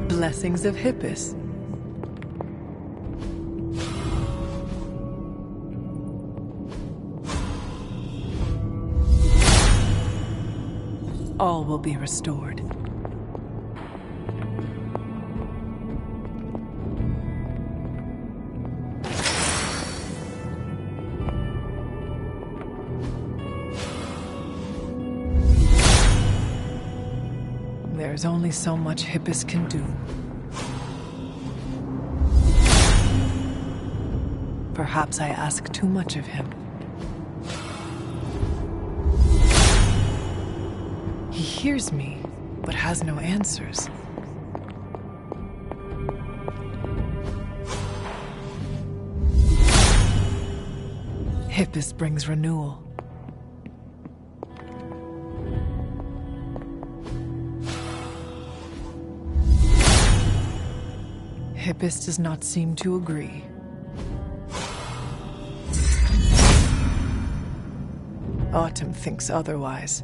Blessings of Hippus. All will be restored. There's only so much Hippus can do. Perhaps I ask too much of him. He hears me, but has no answers. Hippus brings renewal. Hippus does not seem to agree. Autumn thinks otherwise.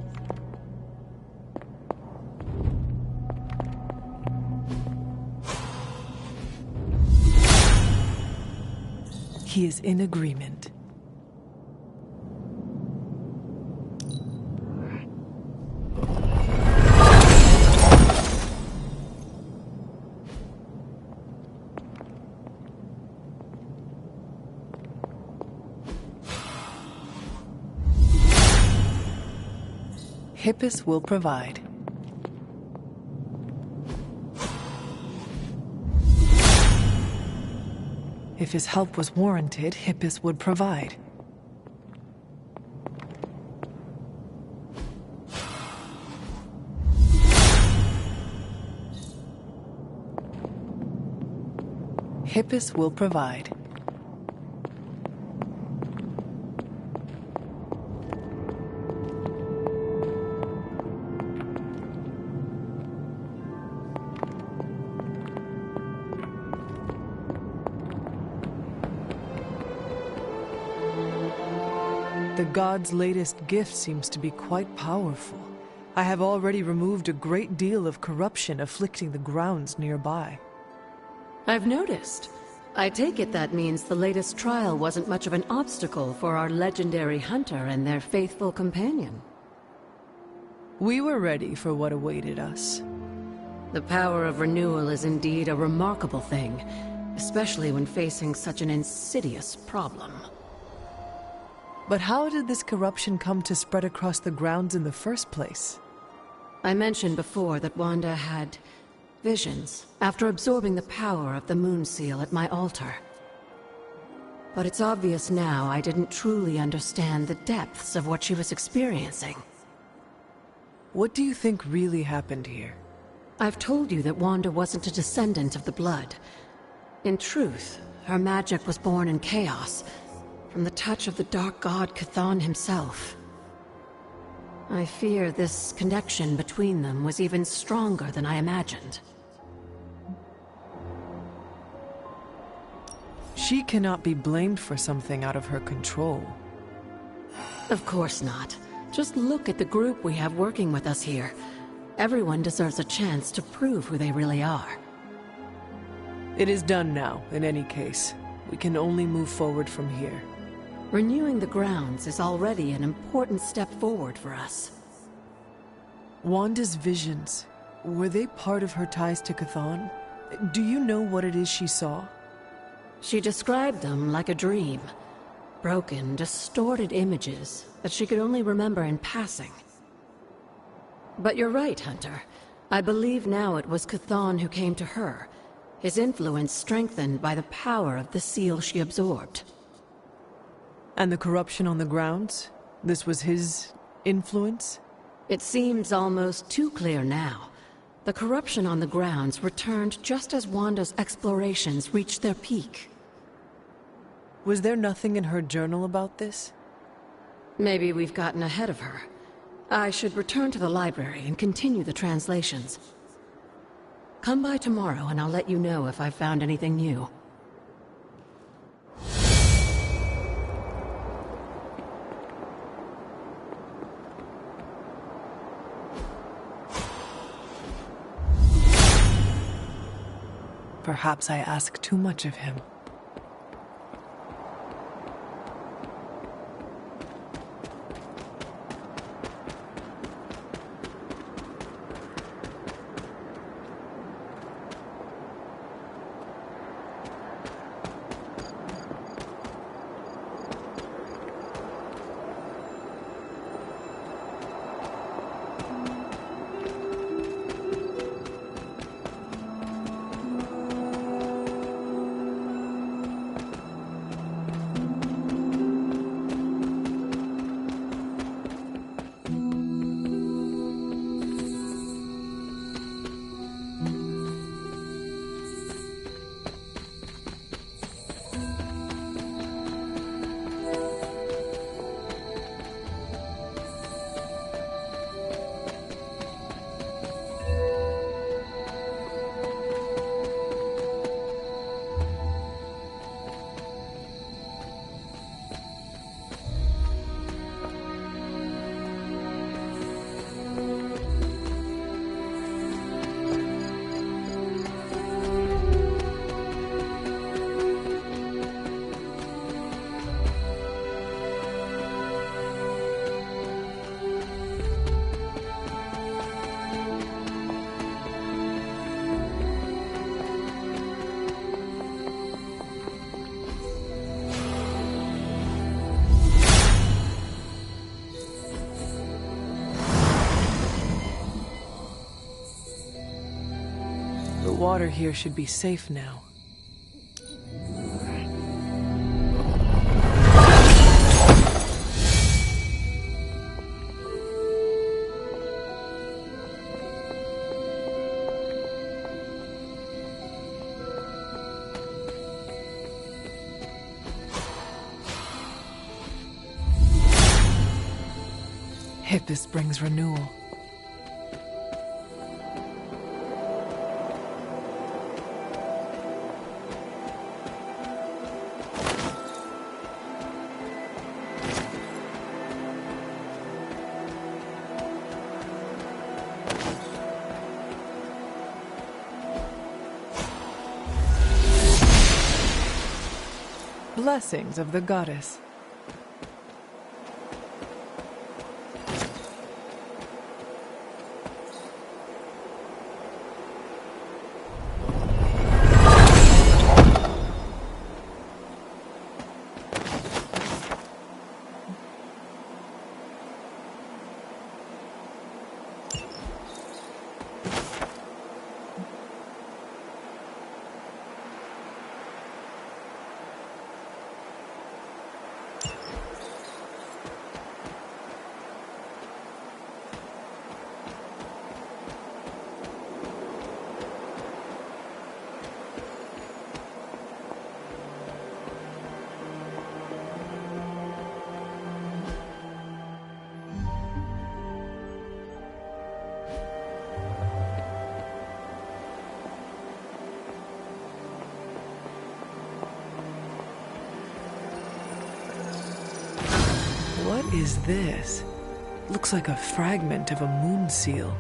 He is in agreement. Hippus will provide. If his help was warranted, Hippus would provide. Hippus will provide. The god's latest gift seems to be quite powerful. I have already removed a great deal of corruption afflicting the grounds nearby. I've noticed. I take it that means the latest trial wasn't much of an obstacle for our legendary hunter and their faithful companion. We were ready for what awaited us. The power of renewal is indeed a remarkable thing, especially when facing such an insidious problem. But how did this corruption come to spread across the grounds in the first place? I mentioned before that Wanda had visions after absorbing the power of the moon seal at my altar. But it's obvious now I didn't truly understand the depths of what she was experiencing. What do you think really happened here? I've told you that Wanda wasn't a descendant of the blood. In truth, her magic was born in chaos, from the touch of the dark god Chthon himself. I fear this connection between them was even stronger than I imagined. She cannot be blamed for something out of her control. Of course not. Just look at the group we have working with us here. Everyone deserves a chance to prove who they really are. It is done now, in any case. We can only move forward from here. Renewing the grounds is already an important step forward for us. Wanda's visions, were they part of her ties to Chthon? Do you know what it is she saw? She described them like a dream. Broken, distorted images that she could only remember in passing. But you're right, Hunter. I believe now it was Chthon who came to her, his influence strengthened by the power of the seal she absorbed. And the corruption on the grounds? This was his influence? It seems almost too clear now. The corruption on the grounds returned just as Wanda's explorations reached their peak. Was there nothing in her journal about this? Maybe we've gotten ahead of her. I should return to the library and continue the translations. Come by tomorrow and I'll let you know if I've found anything new. Perhaps I ask too much of him. The water here should be safe now. Hippus brings renewal. Blessings of the goddess. What is this? Looks like a fragment of a moon seal.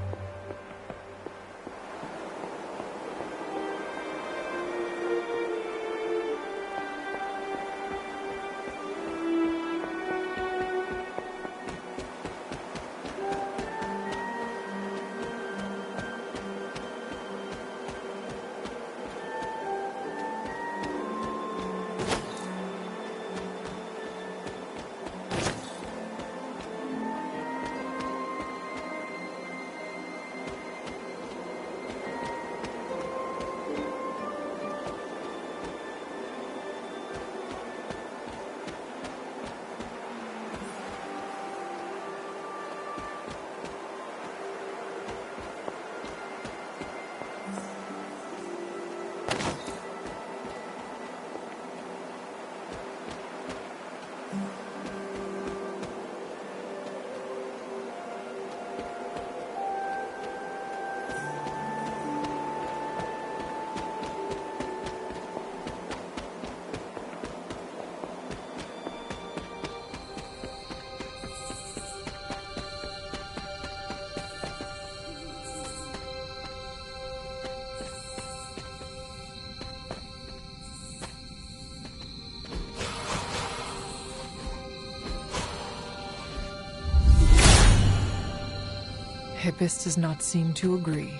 Hippus does not seem to agree.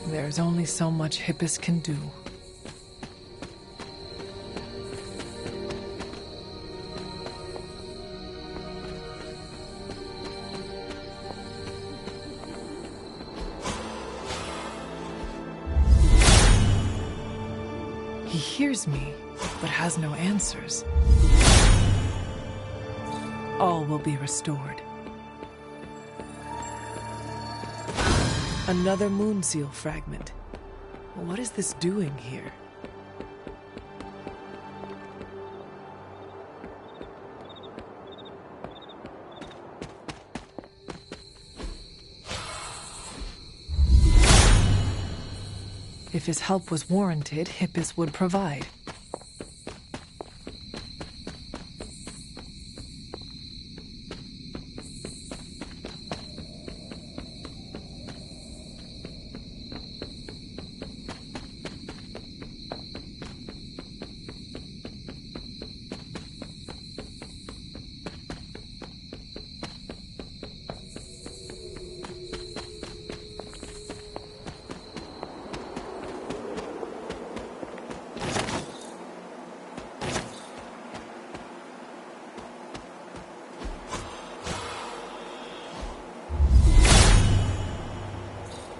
There's only so much Hippus can do. He hears me, but has no answers. All will be restored. Another moon seal fragment. What is this doing here? If his help was warranted, Hippus would provide.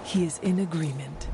He is in agreement.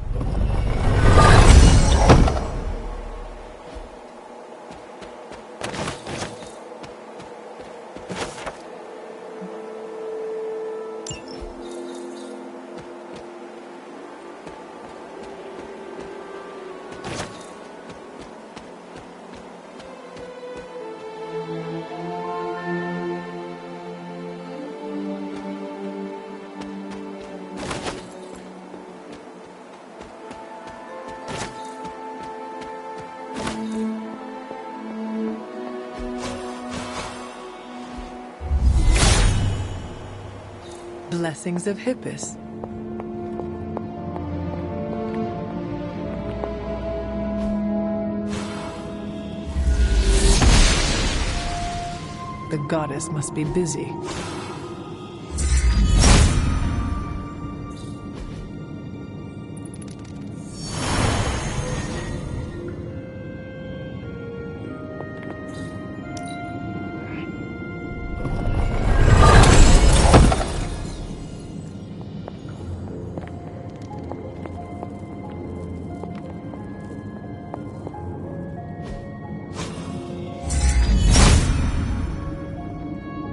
Blessings of Hippus. The goddess must be busy.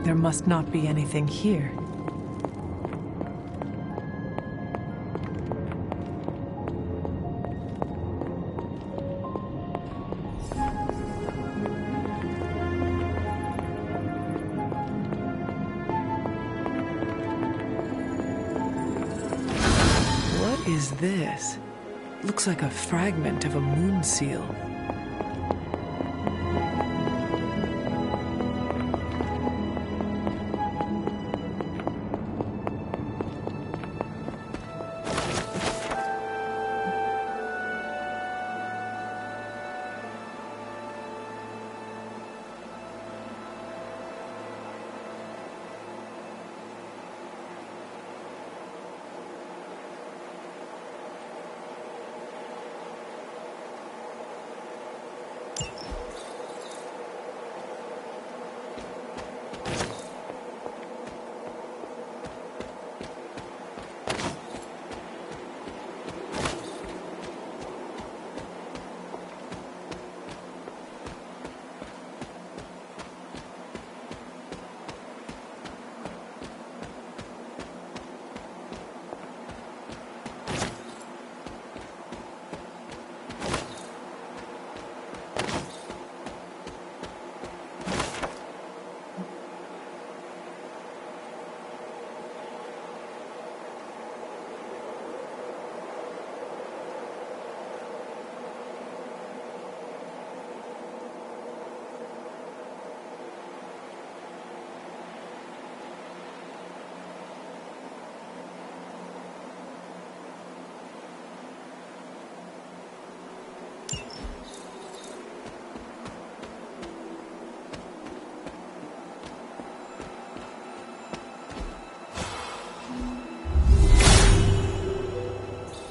There must not be anything here. What is this? Looks like a fragment of a moon seal.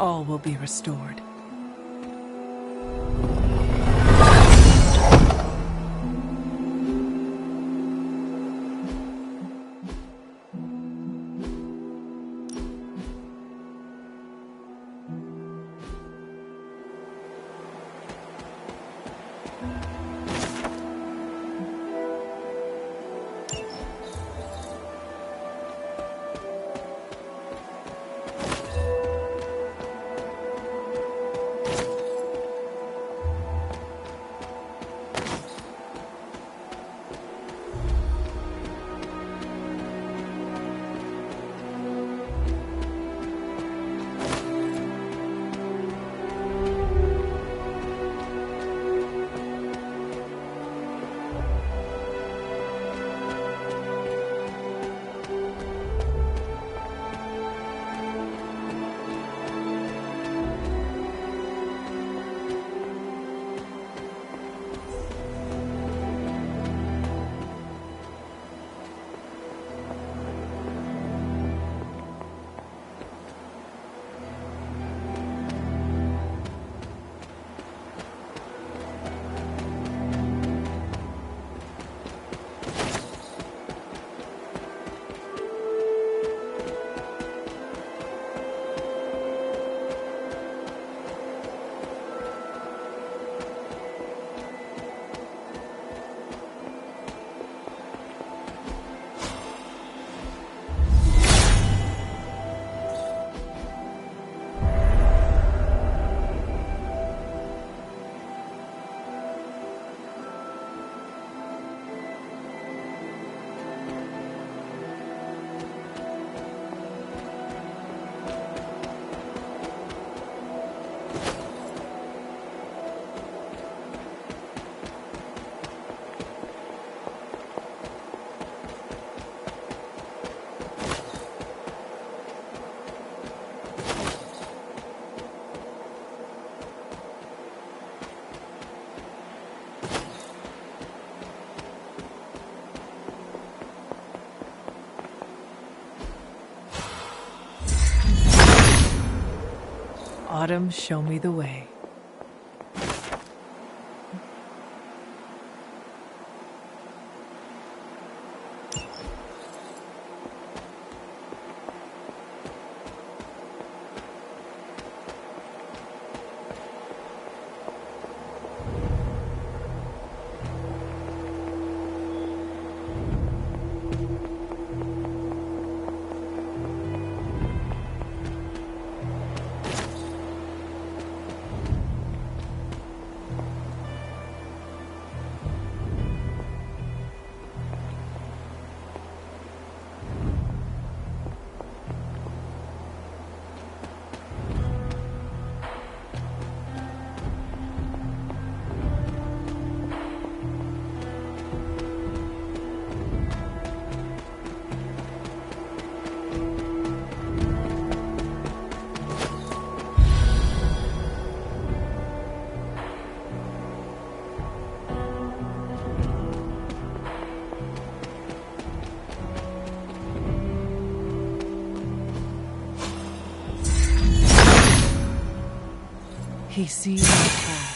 all will be restored. Autumn, show me the way. He sees the path.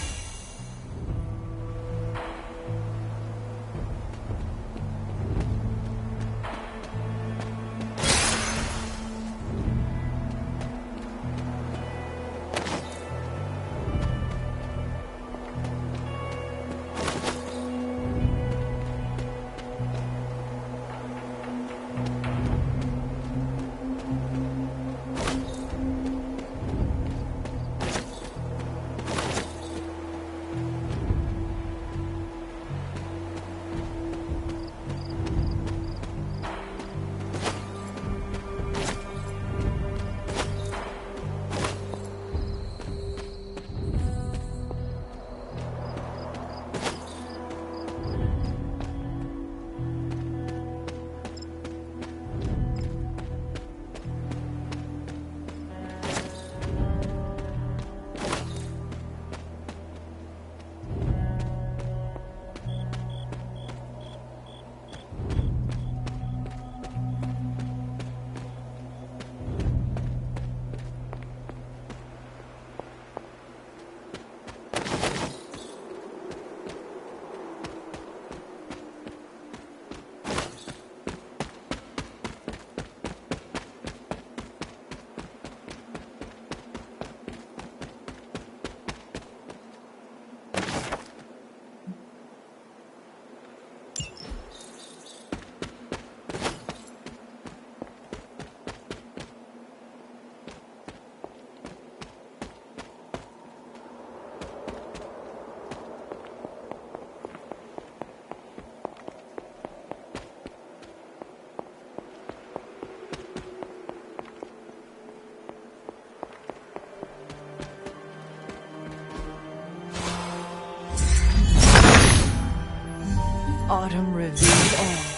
Autumn revealed all.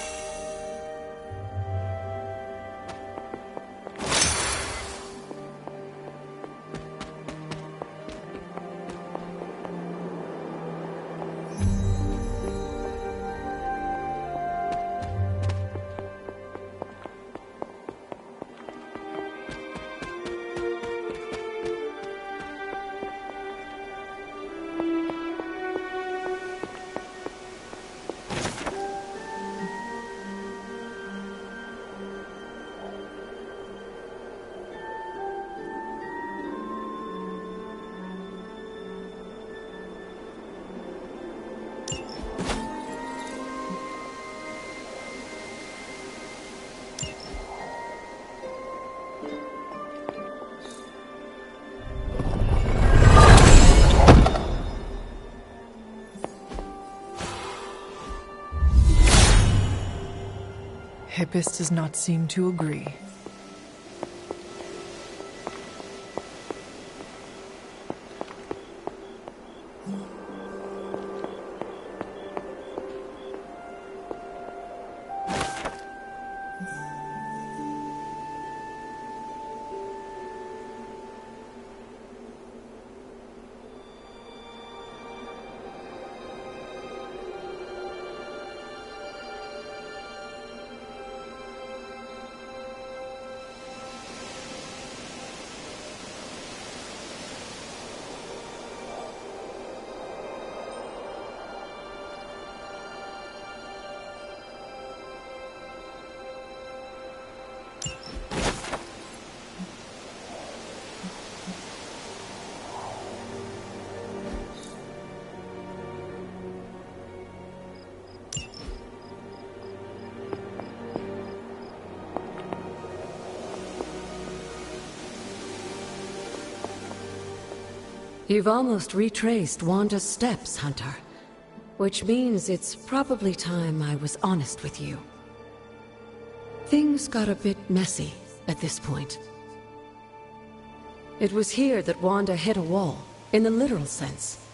Hippus does not seem to agree. You've almost retraced Wanda's steps, Hunter. Which means it's probably time I was honest with you. Things got a bit messy at this point. It was here that Wanda hit a wall, in the literal sense.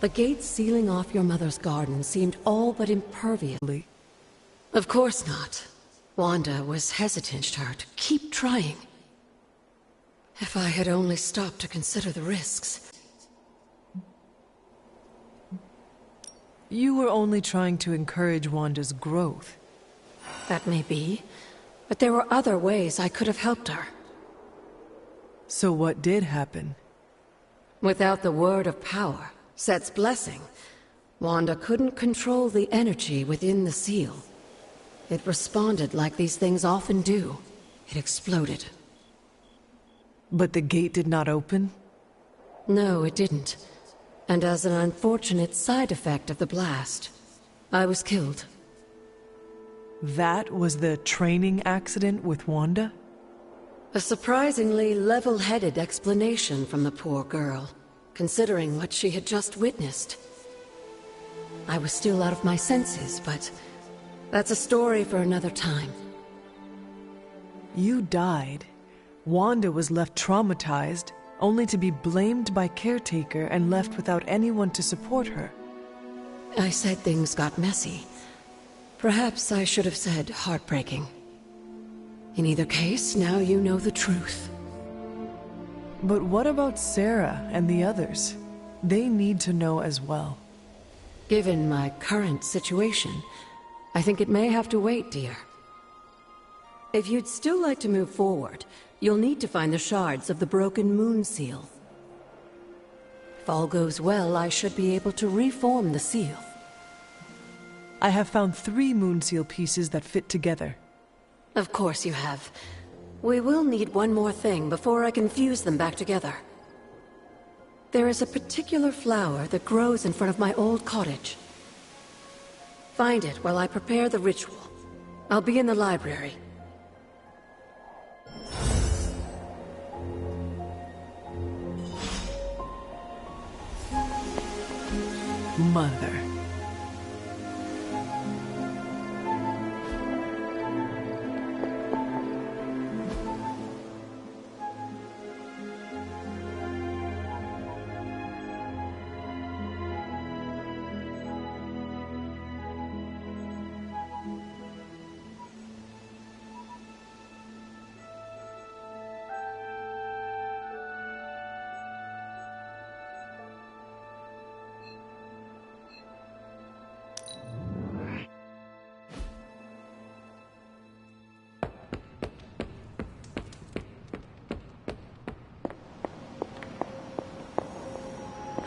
The gates sealing off your mother's garden seemed all but impervious. Of course not. Wanda was hesitant to keep trying. If I had only stopped to consider the risks. You were only trying to encourage Wanda's growth. That may be, but there were other ways I could have helped her. So what did happen? Without the word of power, Set's blessing, Wanda couldn't control the energy within the seal. It responded like these things often do. It exploded. But the gate did not open? No, it didn't. And as an unfortunate side effect of the blast, I was killed. That was the training accident with Wanda? A surprisingly level-headed explanation from the poor girl, considering what she had just witnessed. I was still out of my senses, but that's a story for another time. You died. Wanda was left traumatized, only to be blamed by caretaker and left without anyone to support her. I said things got messy. Perhaps I should have said heartbreaking. In either case, now you know the truth. But what about Sarah and the others? They need to know as well. Given my current situation, I think it may have to wait, dear. If you'd still like to move forward, you'll need to find the shards of the broken moon seal. If all goes well, I should be able to reform the seal. I have found 3 moon seal pieces that fit together. Of course you have. We will need one more thing before I can fuse them back together. There is a particular flower that grows in front of my old cottage. Find it while I prepare the ritual. I'll be in the library. Mother.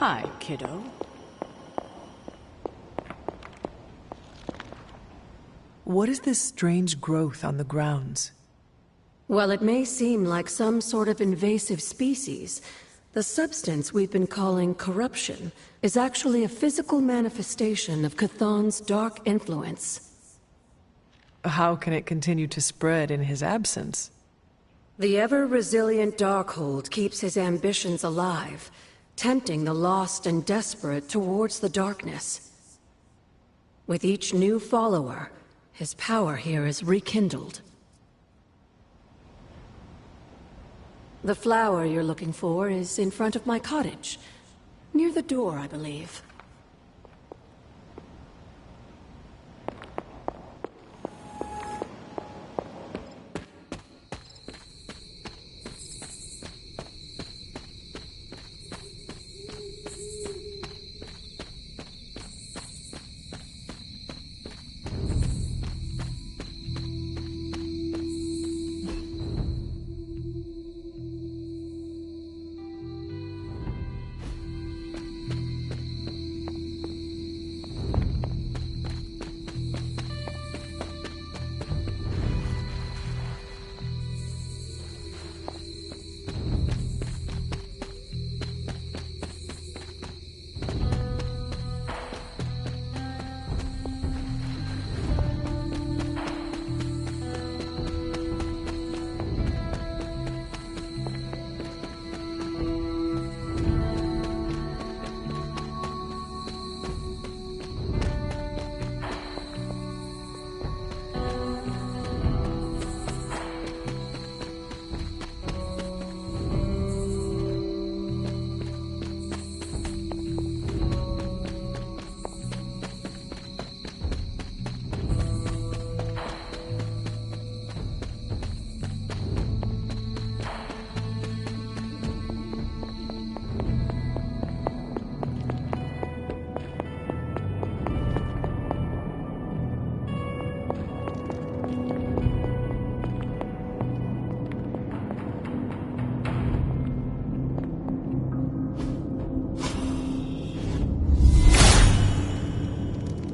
Hi, kiddo. What is this strange growth on the grounds? While it may seem like some sort of invasive species, the substance we've been calling corruption is actually a physical manifestation of Chthon's dark influence. How can it continue to spread in his absence? The ever-resilient Darkhold keeps his ambitions alive, tempting the lost and desperate towards the darkness. With each new follower, his power here is rekindled. The flower you're looking for is in front of my cottage. Near the door, I believe.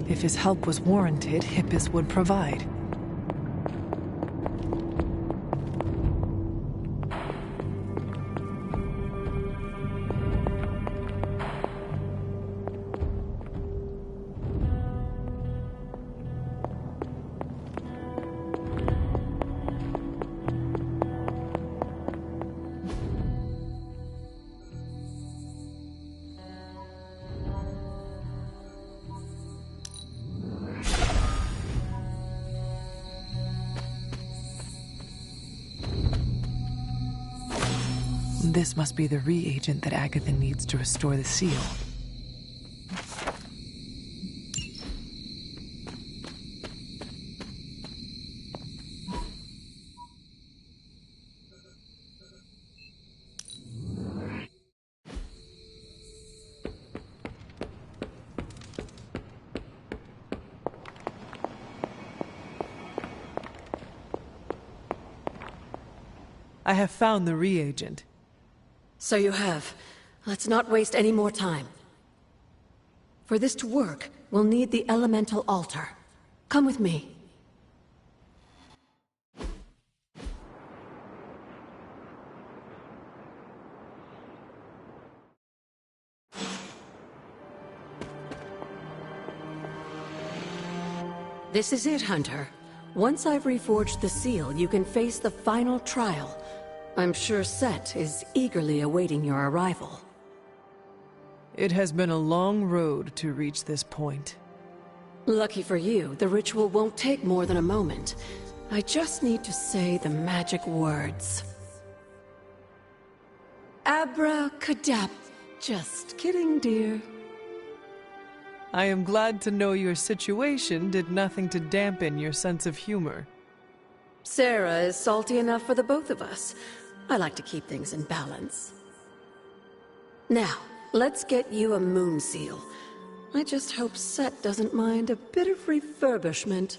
If his help was warranted, Hippus would provide. This must be the reagent that Agatha needs to restore the seal. I have found the reagent. So you have. Let's not waste any more time. For this to work, we'll need the elemental altar. Come with me. This is it, Hunter. Once I've reforged the seal, you can face the final trial. I'm sure Set is eagerly awaiting your arrival. It has been a long road to reach this point. Lucky for you, the ritual won't take more than a moment. I just need to say the magic words. Abracadabra. Just kidding, dear. I am glad to know your situation did nothing to dampen your sense of humor. Sarah is salty enough for the both of us. I like to keep things in balance. Now, let's get you a moon seal. I just hope Set doesn't mind a bit of refurbishment.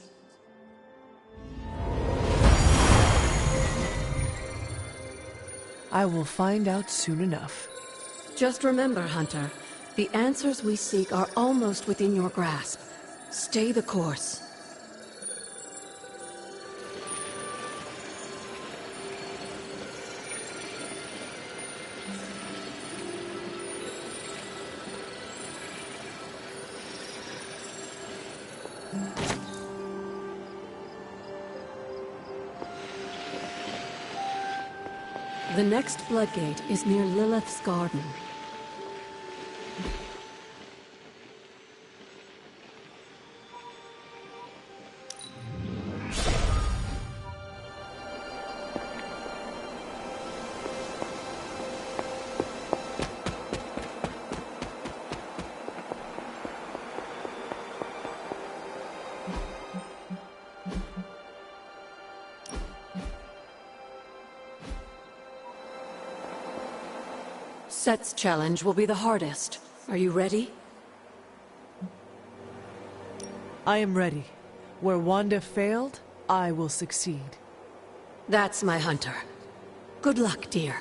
I will find out soon enough. Just remember, Hunter, The answers we seek are almost within your grasp. Stay the course. The next floodgate is near Lilith's garden. Set's challenge will be the hardest. Are you ready? I am ready. Where Wanda failed, I will succeed. That's my hunter. Good luck, dear.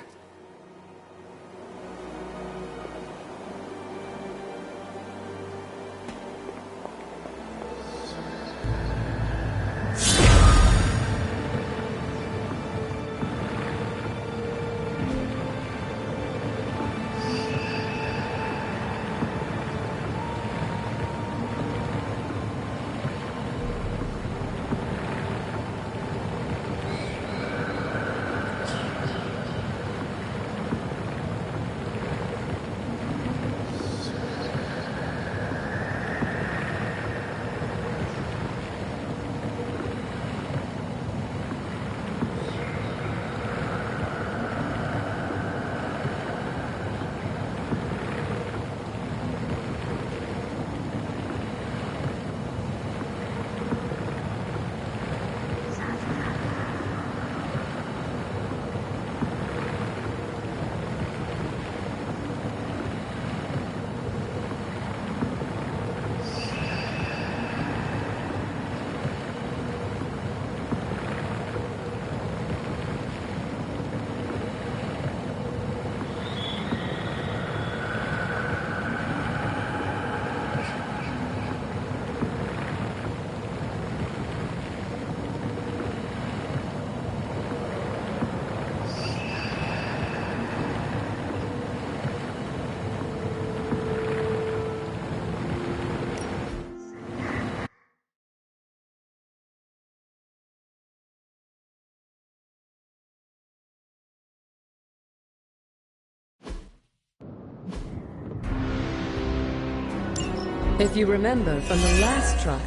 If you remember from the last trial,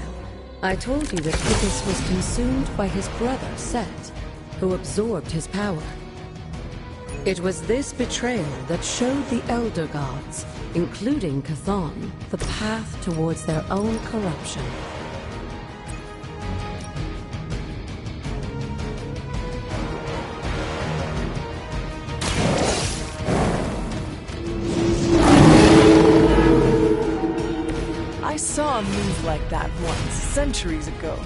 I told you that Hydra was consumed by his brother, Set, who absorbed his power. It was this betrayal that showed the Elder Gods, including Chthon, the path towards their own corruption. I saw a move like that once, centuries ago.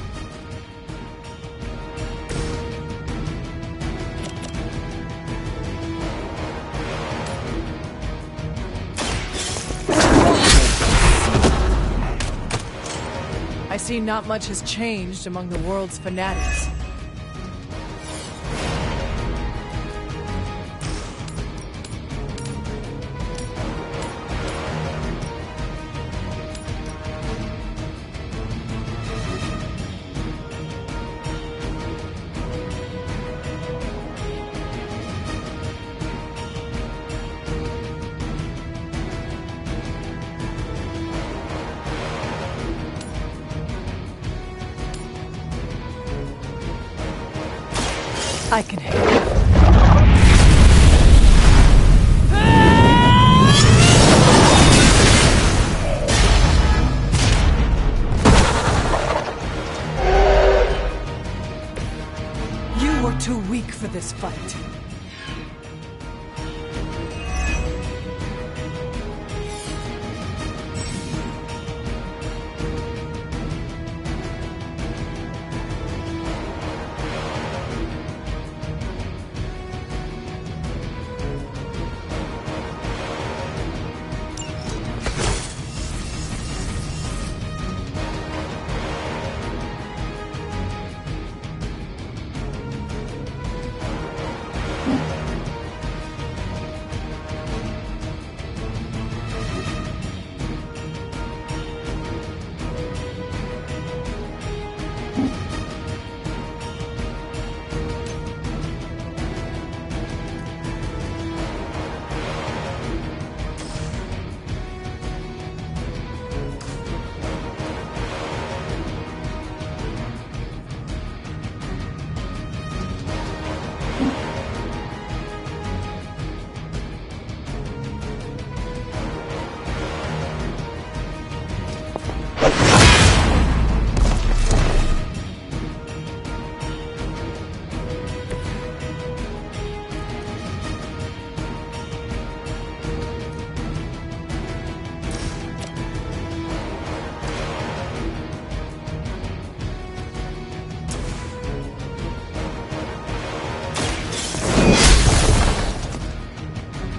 I see not much has changed among the world's fanatics. I can handle it. You were too weak for this fight.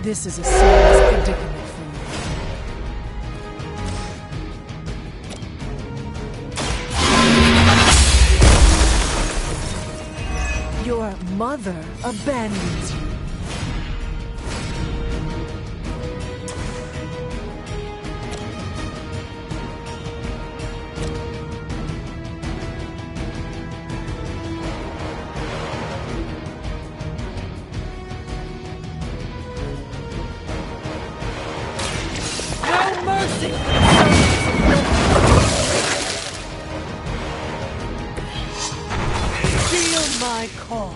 This is a serious predicament for you. Your mother abandons you. Feel my call.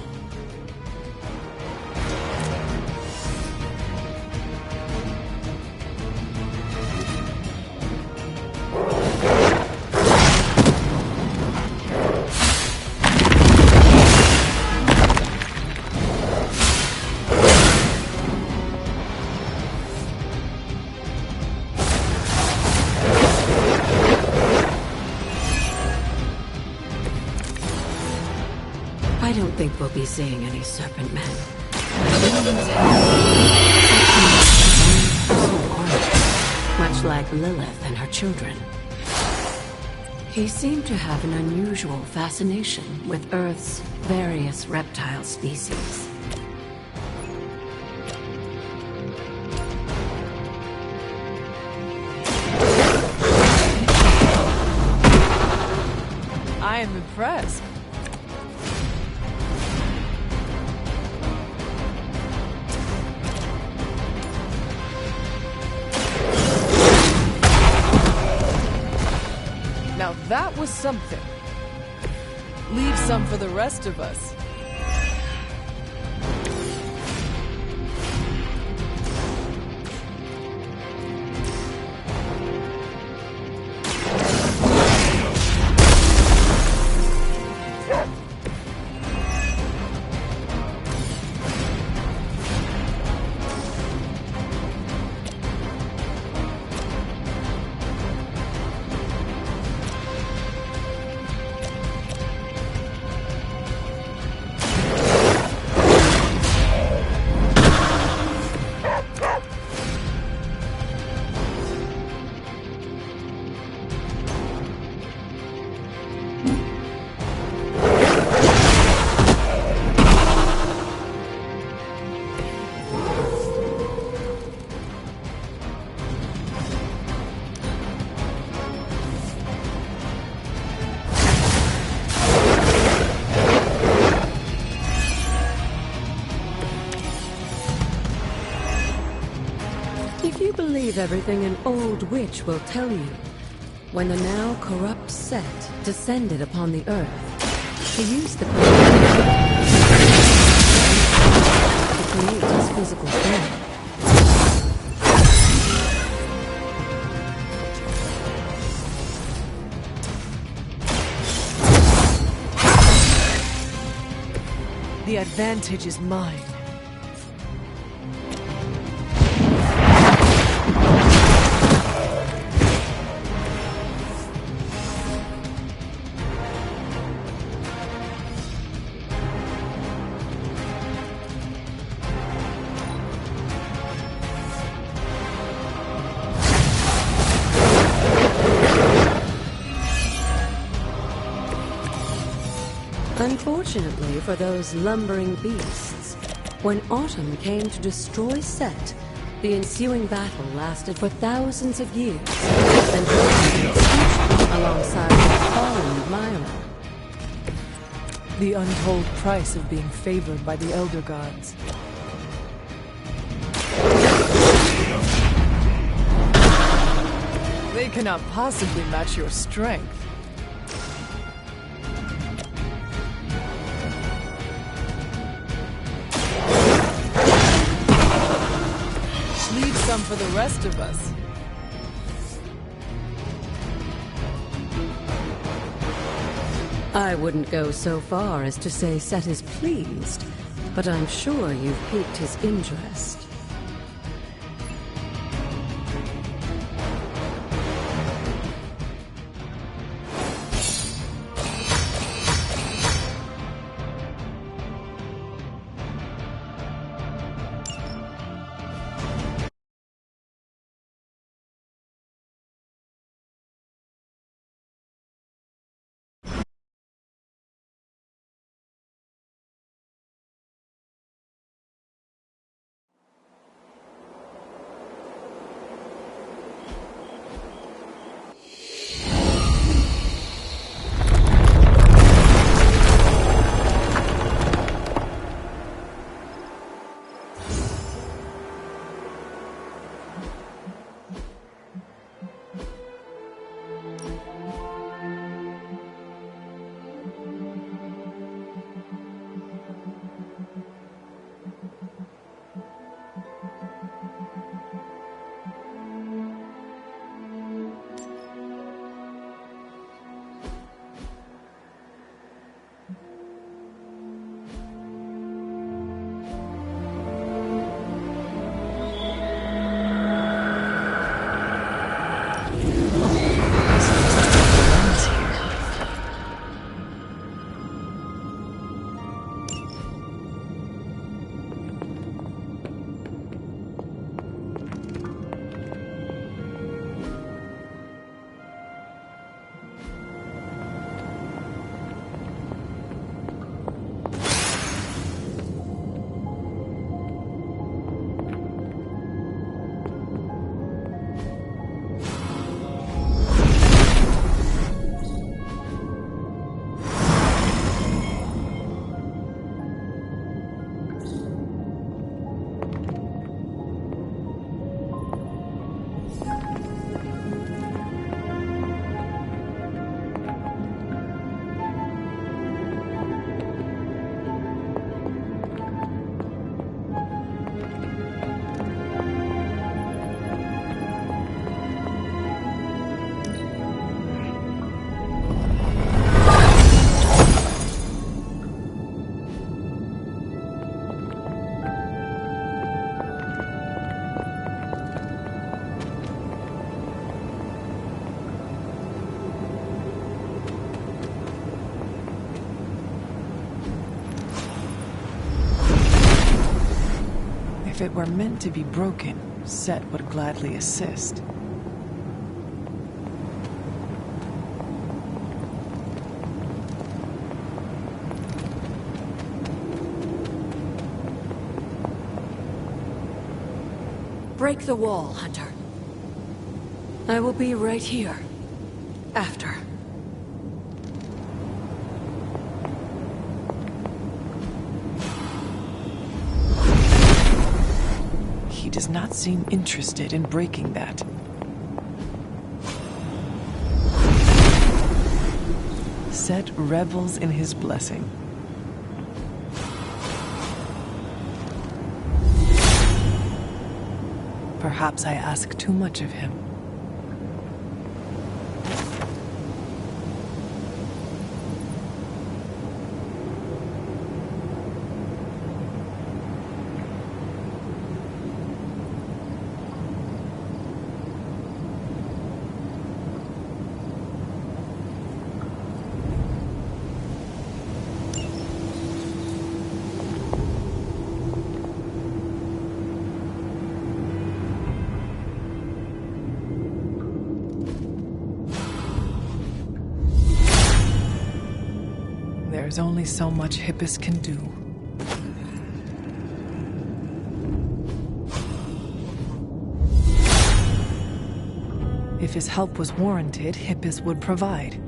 I don't think we'll be seeing any serpent men. Much like Lilith and her children. He seemed to have an unusual fascination with Earth's various reptile species. I am impressed. Now that was something. Leave some for the rest of us. If you believe everything an old witch will tell you, when the now corrupt Set descended upon the Earth, he used the to create his physical form. The advantage is mine. Unfortunately for those lumbering beasts, when autumn came to destroy Set, the ensuing battle lasted for thousands of years, and alongside the fallen Myra. The untold price of being favored by the Elder Gods. They cannot possibly match your strength. Leave some for the rest of us. I wouldn't go so far as to say Set is pleased, but I'm sure you've piqued his interest. it were meant to be broken, Set would gladly assist. Break the wall, Hunter. I will be right here. After. He does not seem interested in breaking that. Set revels in his blessing. Perhaps I ask too much of him. There's only so much Hippus can do. If his help was warranted, Hippus would provide.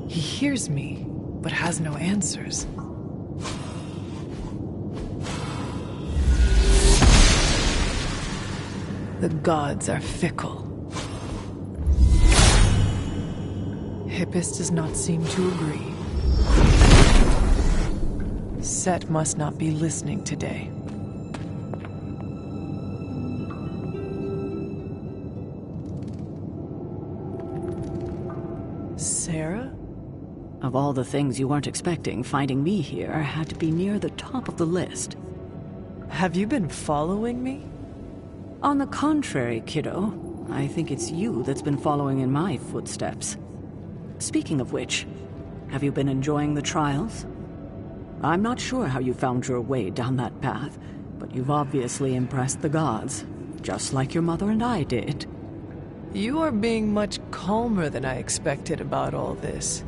He hears me, but has no answers. The gods are fickle. Hippus does not seem to agree. Set must not be listening today. Sarah? Of all the things you weren't expecting, finding me here had to be near the top of the list. Have you been following me? On the contrary, kiddo, I think it's you that's been following in my footsteps. Speaking of which, have you been enjoying the trials? I'm not sure how you found your way down that path, but you've obviously impressed the gods, just like your mother and I did. You are being much calmer than I expected about all this.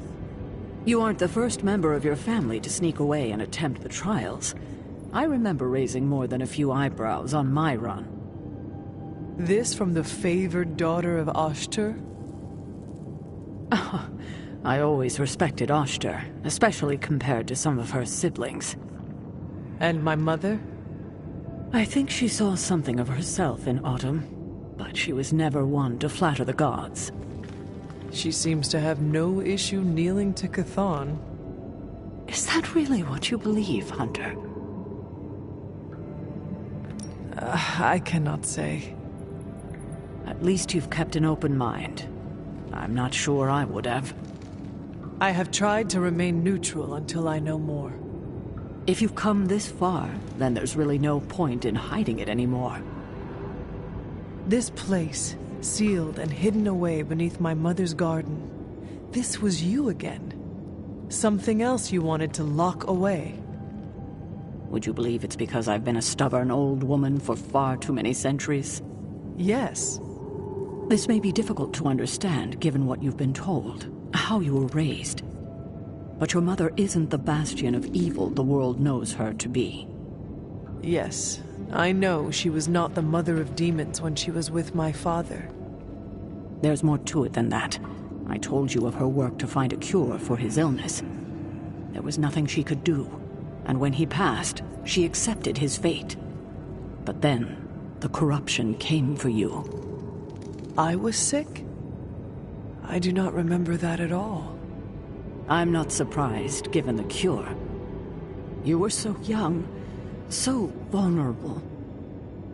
You aren't the first member of your family to sneak away and attempt the trials. I remember raising more than a few eyebrows on my run. This from the favored daughter of Ashtur? I always respected Ashtar, especially compared to some of her siblings. And my mother? I think she saw something of herself in Autumn, but she was never one to flatter the gods. She seems to have no issue kneeling to Chthon. Is that really what you believe, Hunter? I cannot say. At least you've kept an open mind. I'm not sure I would have. I have tried to remain neutral until I know more. If you've come this far, then there's really no point in hiding it anymore. This place, sealed and hidden away beneath my mother's garden, this was you again. Something else you wanted to lock away. Would you believe it's because I've been a stubborn old woman for far too many centuries? Yes. This may be difficult to understand given what you've been told, how you were raised. But your mother isn't the bastion of evil the world knows her to be. Yes, I know she was not the mother of demons when she was with my father. There's more to it than that. I told you of her work to find a cure for his illness. There was nothing she could do, and when he passed, she accepted his fate. But then, the corruption came for you. I was sick? I do not remember that at all. I'm not surprised, given the cure. You were so young, so vulnerable.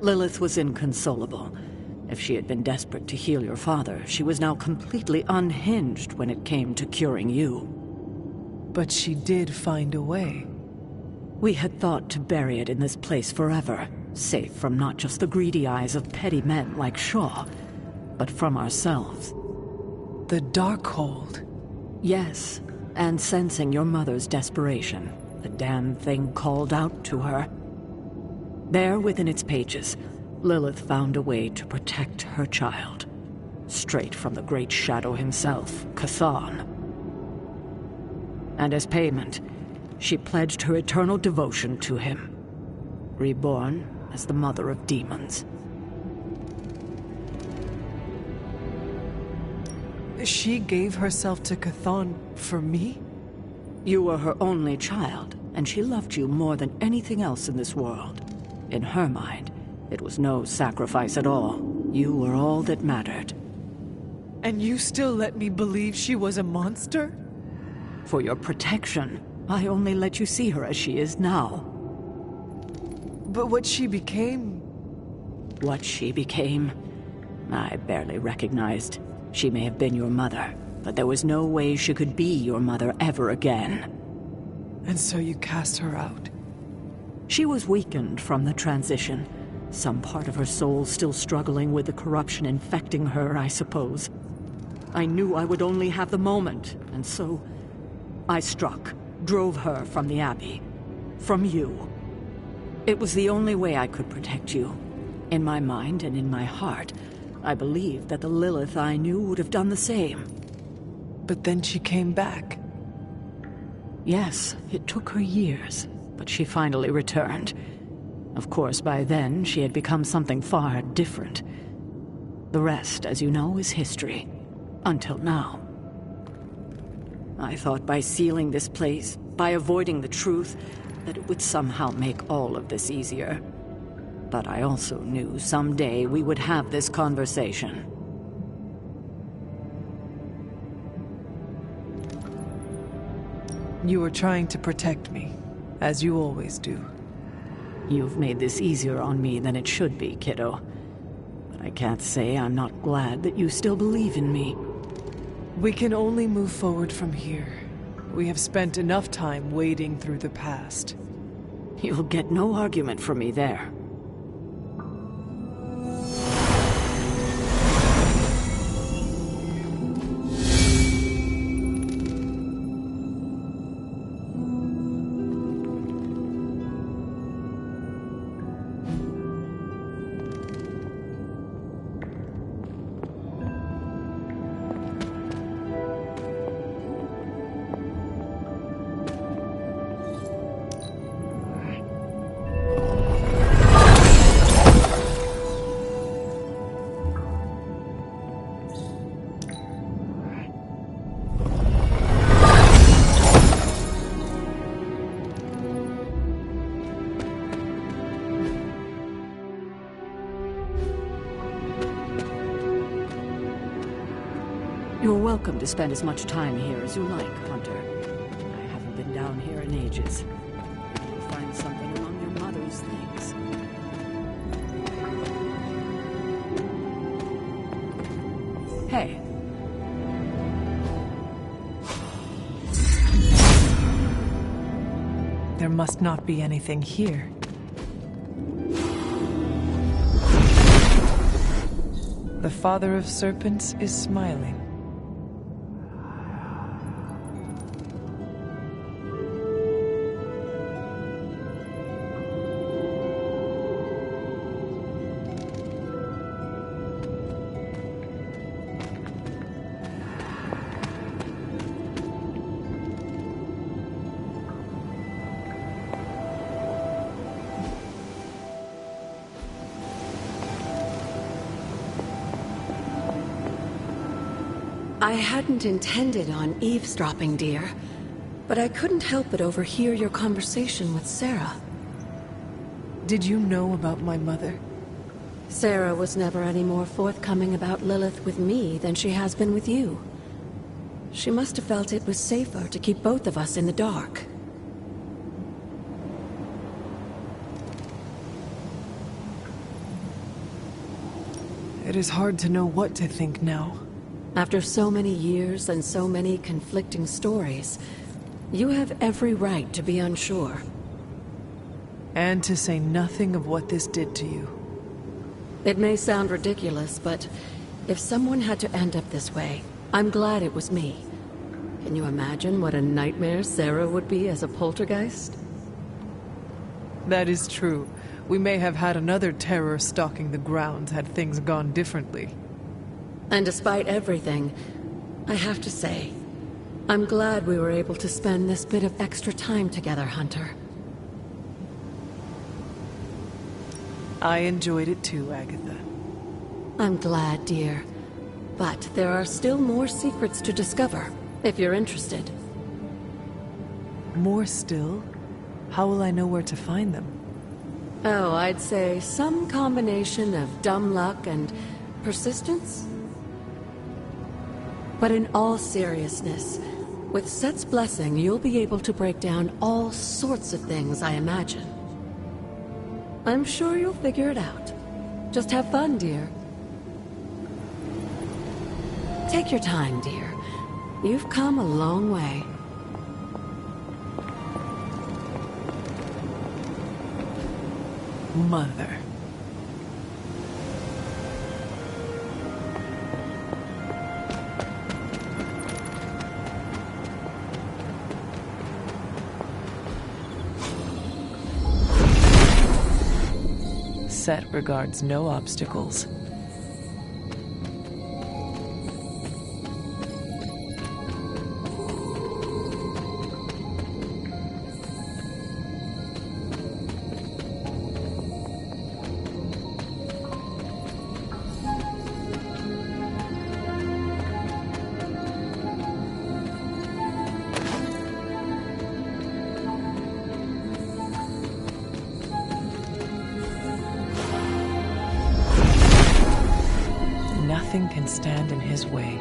Lilith was inconsolable. If she had been desperate to heal your father, she was now completely unhinged when it came to curing you. But she did find a way. We had thought to bury it in this place forever, safe from not just the greedy eyes of petty men like Shaw, but from ourselves. The Darkhold. Yes, and sensing your mother's desperation, the damn thing called out to her. There within its pages, Lilith found a way to protect her child. Straight from the Great Shadow himself, Chthon. And as payment, she pledged her eternal devotion to him. Reborn as the mother of demons. She gave herself to Chthon for me? You were her only child, and she loved you more than anything else in this world. In her mind, it was no sacrifice at all. You were all that mattered. And you still let me believe she was a monster? For your protection, I only let you see her as she is now. But what she became... What she became, I barely recognized. She may have been your mother, but there was no way she could be your mother ever again. And so you cast her out? She was weakened from the transition. Some part of her soul still struggling with the corruption infecting her, I suppose. I knew I would only have the moment, and so I struck, drove her from the Abbey. From you. It was the only way I could protect you. In my mind and in my heart, I believed that the Lilith I knew would have done the same. But then she came back. Yes, it took her years, but she finally returned. Of course, by then, she had become something far different. The rest, as you know, is history. Until now. I thought by sealing this place, by avoiding the truth, that it would somehow make all of this easier. But I also knew someday we would have this conversation. You were trying to protect me, as you always do. You've made this easier on me than it should be, kiddo. But I can't say I'm not glad that you still believe in me. We can only move forward from here. We have spent enough time wading through the past. You'll get no argument from me there. You're welcome to spend as much time here as you like, Hunter. I haven't been down here in ages. Maybe you'll find something among your mother's things. Hey. There must not be anything here. The father of serpents is smiling. I hadn't intended on eavesdropping, dear, but I couldn't help but overhear your conversation with Sarah. Did you know about my mother? Sarah was never any more forthcoming about Lilith with me than she has been with you. She must have felt it was safer to keep both of us in the dark. It is hard to know what to think now. After so many years and so many conflicting stories, you have every right to be unsure. And to say nothing of what this did to you. It may sound ridiculous, but if someone had to end up this way, I'm glad it was me. Can you imagine what a nightmare Sarah would be as a poltergeist? That is true. We may have had another terror stalking the grounds had things gone differently. And despite everything, I have to say, I'm glad we were able to spend this bit of extra time together, Hunter. I enjoyed it too, Agatha. I'm glad, dear. But there are still more secrets to discover, if you're interested. More still? How will I know where to find them? Oh, I'd say some combination of dumb luck and persistence? But in all seriousness, with Set's blessing, you'll be able to break down all sorts of things, I imagine. I'm sure you'll figure it out. Just have fun, dear. Take your time, dear. You've come a long way. Mother. Set regards no obstacles. Nothing can stand in his way.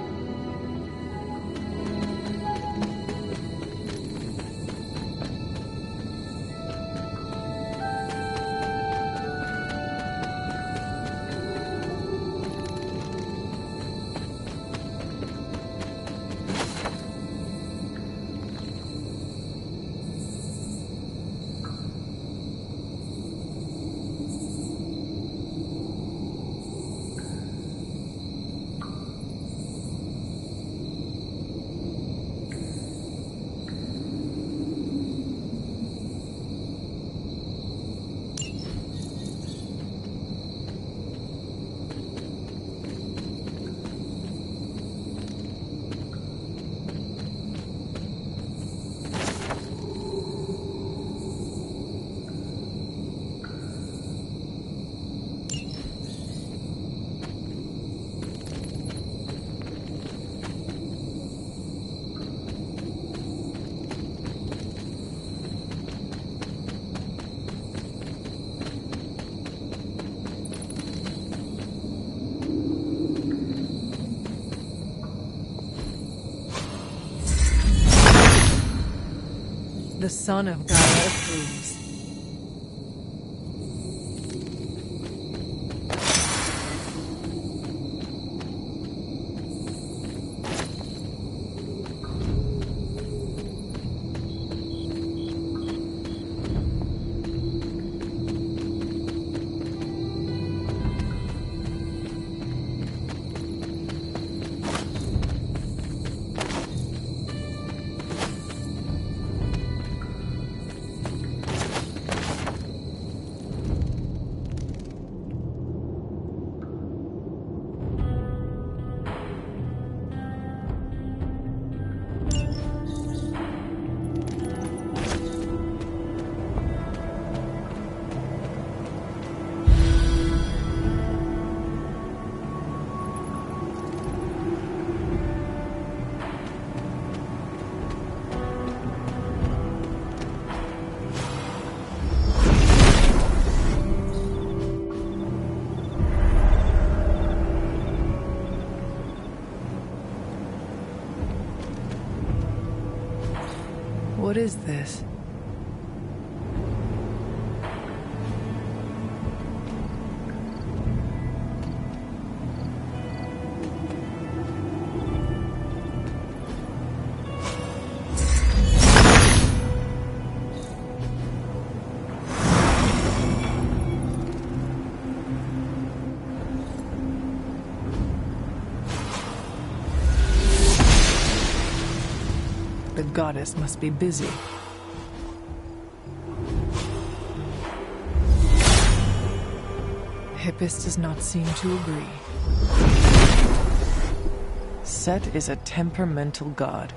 The son of God approves. What is this? The goddess must be busy. Hippus does not seem to agree. Set is a temperamental god.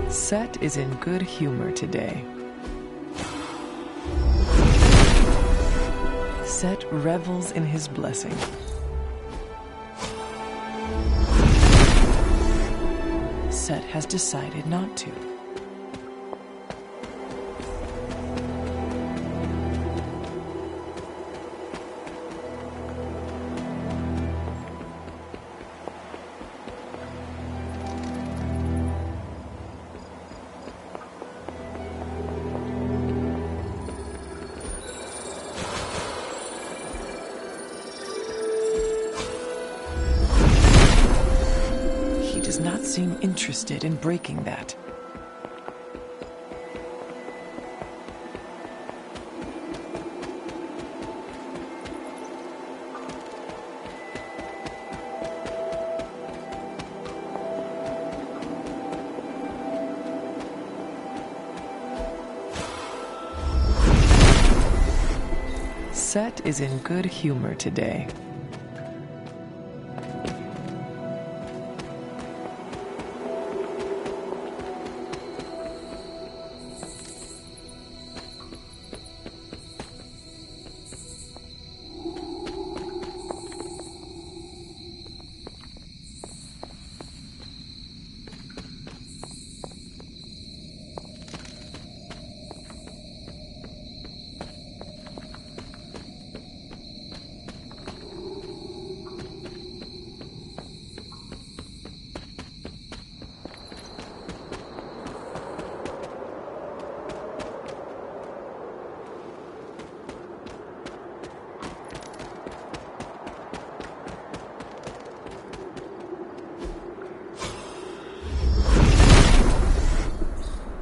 Set is in good humor today. Set revels in his blessing. Set has decided not to. Does not seem interested in breaking that. Set is in good humor today.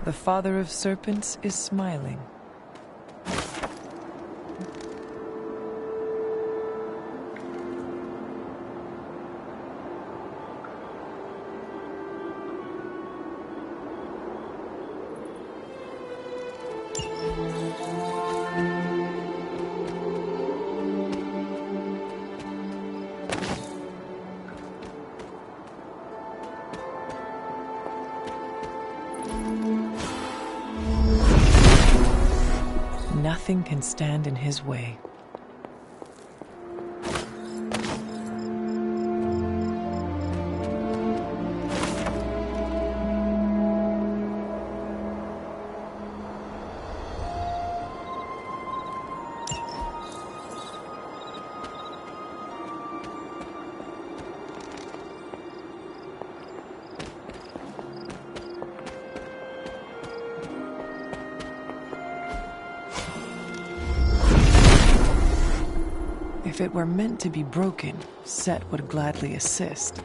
The father of serpents is smiling. Nothing can stand in his way. If it were meant to be broken, Set would gladly assist.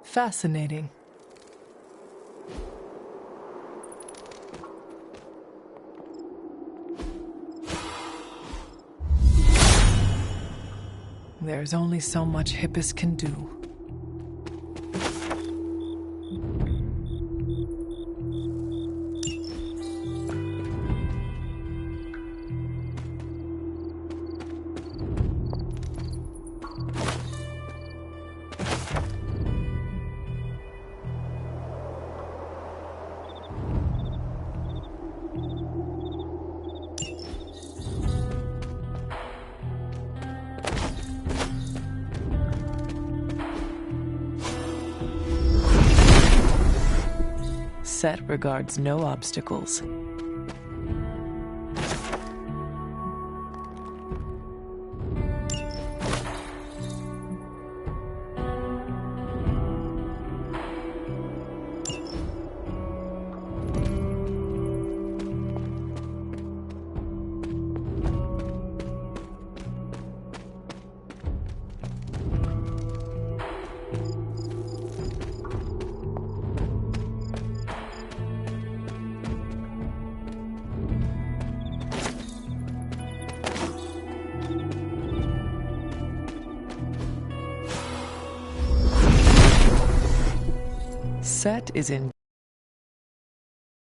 Fascinating. There's only so much Hippus can do. Set regards no obstacles. set is in